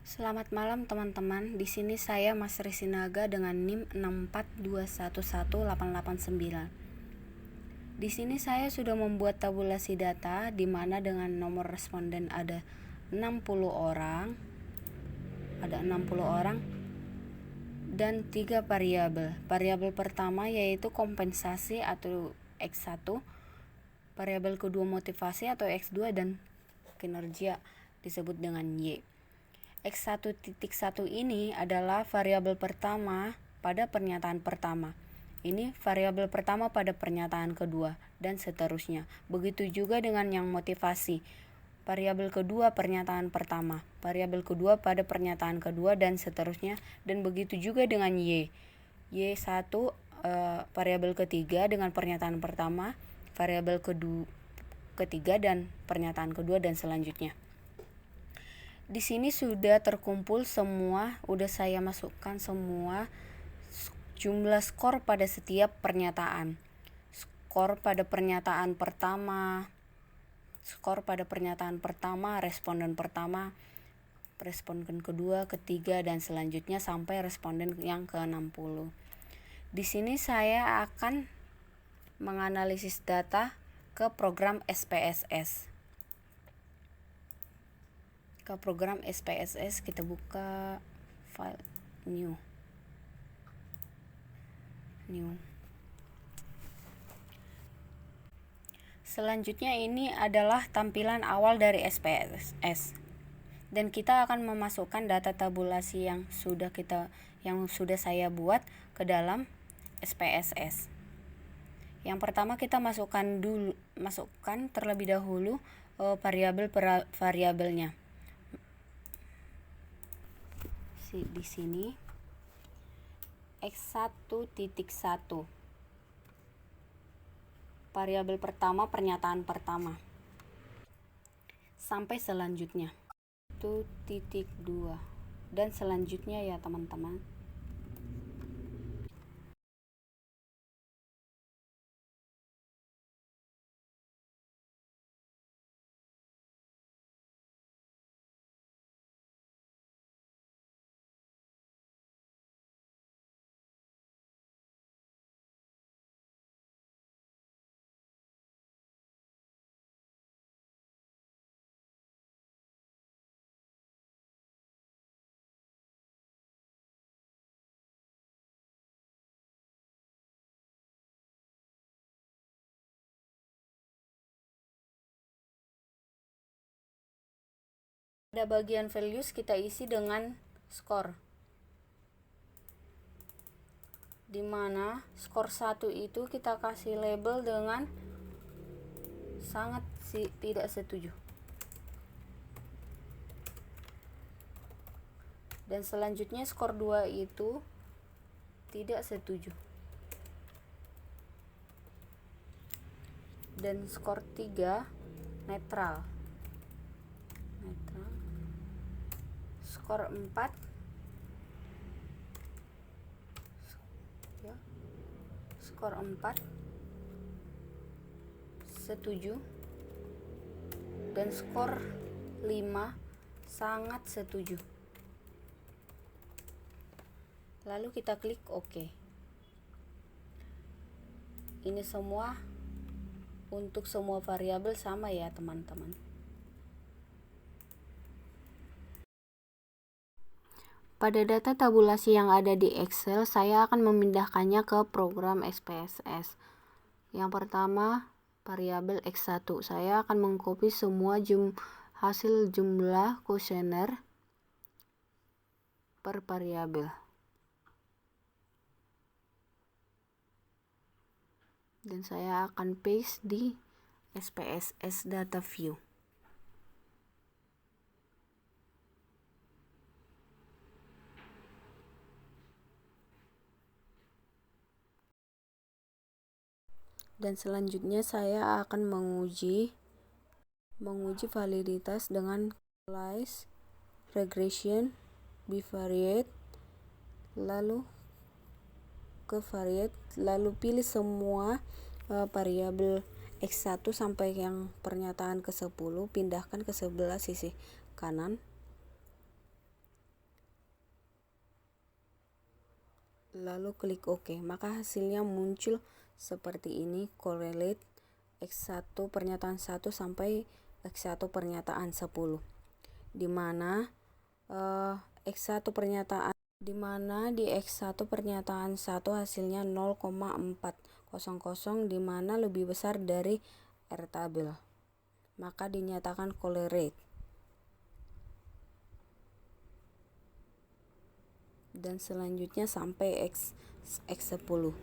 Selamat malam teman-teman. Di sini saya Mas Risinaga dengan NIM 642118889. Di sini saya sudah membuat tabulasi data di mana dengan nomor responden ada 60 orang. Ada 60 orang dan 3 variabel. Variabel pertama yaitu kompensasi atau X1, variabel kedua motivasi atau X2 dan kinerja disebut dengan Y. X1.1 ini adalah variabel pertama pada pernyataan pertama. Ini variabel pertama pada pernyataan kedua dan seterusnya. Begitu juga dengan yang motivasi. Variabel kedua pernyataan pertama, variabel kedua pada pernyataan kedua dan seterusnya, dan begitu juga dengan Y. Y1 variabel ketiga dengan pernyataan pertama, variabel ketiga dan pernyataan kedua dan selanjutnya. Di sini sudah terkumpul semua, udah saya masukkan semua jumlah skor pada setiap pernyataan. Skor pada pernyataan pertama, responden pertama, responden kedua, ketiga, dan selanjutnya sampai responden yang ke-60. Di sini saya akan menganalisis data ke program SPSS. Kita buka file new. Selanjutnya ini adalah tampilan awal dari SPSS. Dan kita akan memasukkan data tabulasi yang sudah saya buat ke dalam SPSS. Yang pertama kita masukkan terlebih dahulu variabelnya. Di sini X1.1 variabel pertama pernyataan pertama sampai selanjutnya 1.2 dan selanjutnya ya teman-teman. Pada bagian values kita isi dengan skor, dimana skor 1 itu kita kasih label dengan sangat tidak setuju, dan selanjutnya skor 2 itu tidak setuju, dan skor 3 netral. Skor 4 setuju, dan skor 5 sangat setuju. Lalu kita klik OK. Ini semua untuk semua variabel sama ya teman-teman. Pada data tabulasi yang ada di Excel, saya akan memindahkannya ke program SPSS. Yang pertama, variabel X1. Saya akan mengcopy semua hasil jumlah kuesioner per variabel. Dan saya akan paste di SPSS data view. Dan selanjutnya saya akan menguji validitas dengan analyze, regression, bivariate, lalu ke variate, lalu pilih semua variabel X1 sampai yang pernyataan ke-10, pindahkan ke sebelah sisi kanan. lalu klik OK, maka hasilnya muncul seperti ini, correlate X1 pernyataan 1 sampai X1 pernyataan 10, di mana X1 pernyataan di X1 pernyataan 1 hasilnya 0,400, di mana lebih besar dari R tabel, maka dinyatakan correlate. Dan selanjutnya sampai X10.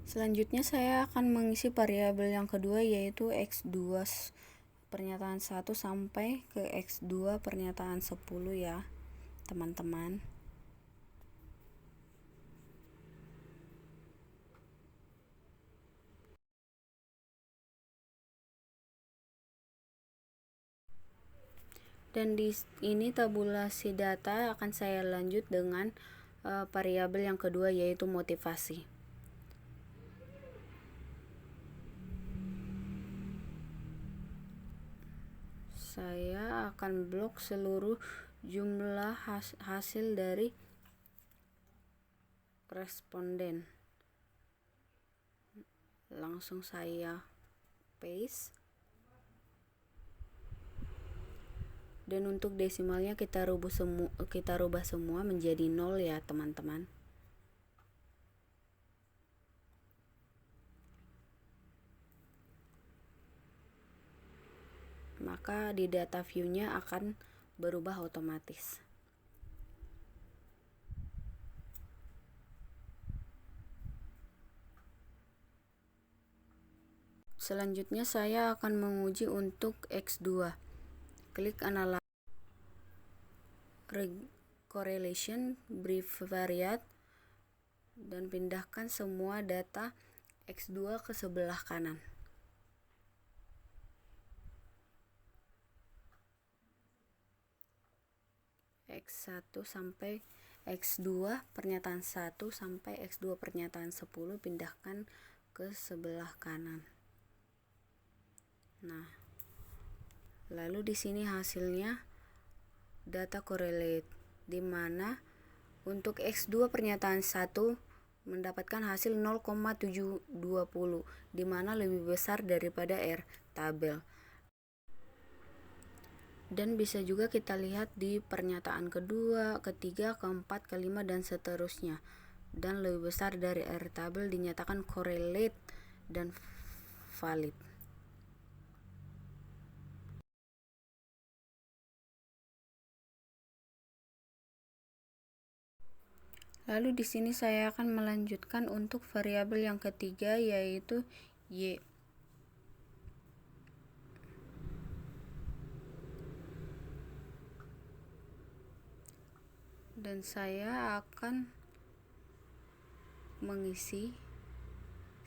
Selanjutnya saya akan mengisi variabel yang kedua, yaitu X2 pernyataan 1 sampai ke X2 pernyataan 10 ya teman-teman. Dan di ini tabulasi data akan saya lanjut dengan variabel yang kedua, yaitu motivasi. Saya akan blok seluruh jumlah hasil dari responden. Langsung saya paste. Dan untuk desimalnya kita rubah semua menjadi 0 ya teman-teman. Maka di data view-nya akan berubah otomatis. Selanjutnya saya akan menguji untuk X2. Klik analyze correlation bivariate dan pindahkan semua data X2 ke sebelah kanan. X1 sampai X2 pernyataan 1 sampai X2 pernyataan 10 pindahkan ke sebelah kanan. Nah, lalu di sini hasilnya data correlate, di mana untuk X2 pernyataan 1 mendapatkan hasil 0,720, di mana lebih besar daripada R tabel. Dan bisa juga kita lihat di pernyataan kedua, ketiga, keempat, kelima, dan seterusnya. Dan lebih besar dari R tabel dinyatakan correlate dan valid. Lalu di sini saya akan melanjutkan untuk variabel yang ketiga, yaitu Y. Dan saya akan mengisi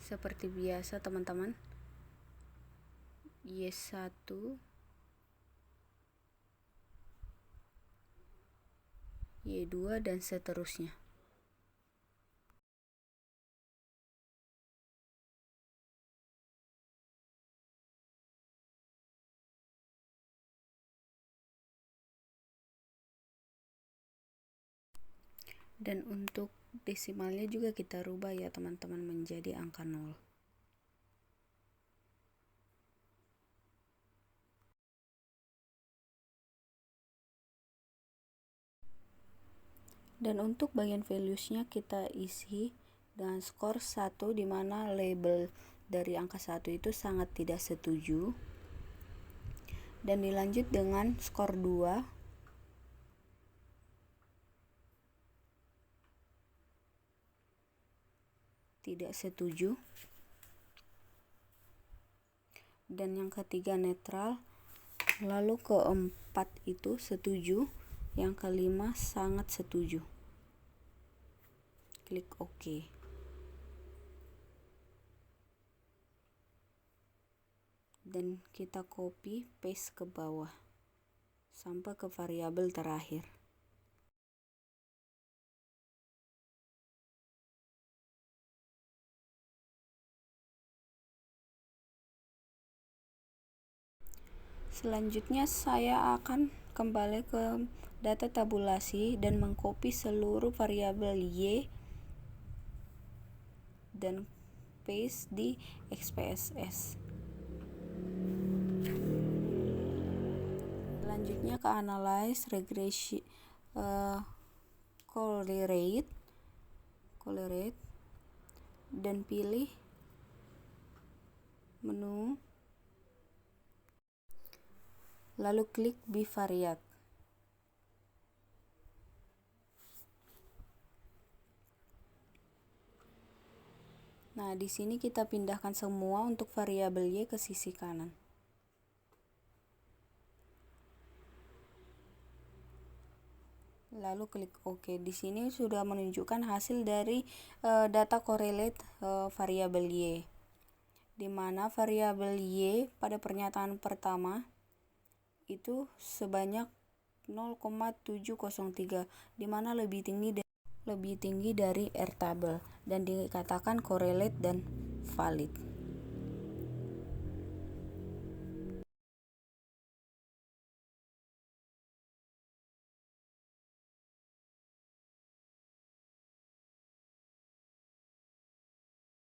seperti biasa teman-teman, Y1, Y2, dan seterusnya. Dan untuk desimalnya juga kita rubah ya teman-teman menjadi angka 0. Dan untuk bagian values-nya kita isi dengan skor 1, di mana label dari angka 1 itu sangat tidak setuju. Dan dilanjut dengan skor 2, tidak setuju. Dan yang ketiga netral. Lalu keempat itu setuju. Yang kelima sangat setuju. Klik OK. Dan kita copy paste ke bawah sampai ke variabel terakhir. Selanjutnya saya akan kembali ke data tabulasi dan mengcopy seluruh variabel Y dan paste di XPSS. Selanjutnya ke analyze regression correlate dan pilih menu, lalu klik bivariate. Nah, di sini kita pindahkan semua untuk variabel Y ke sisi kanan. Lalu klik OK. Di sini sudah menunjukkan hasil dari data correlate variabel Y, di mana variabel Y pada pernyataan pertama itu sebanyak 0,703, di mana lebih tinggi dari R table dan dikatakan correlate dan valid.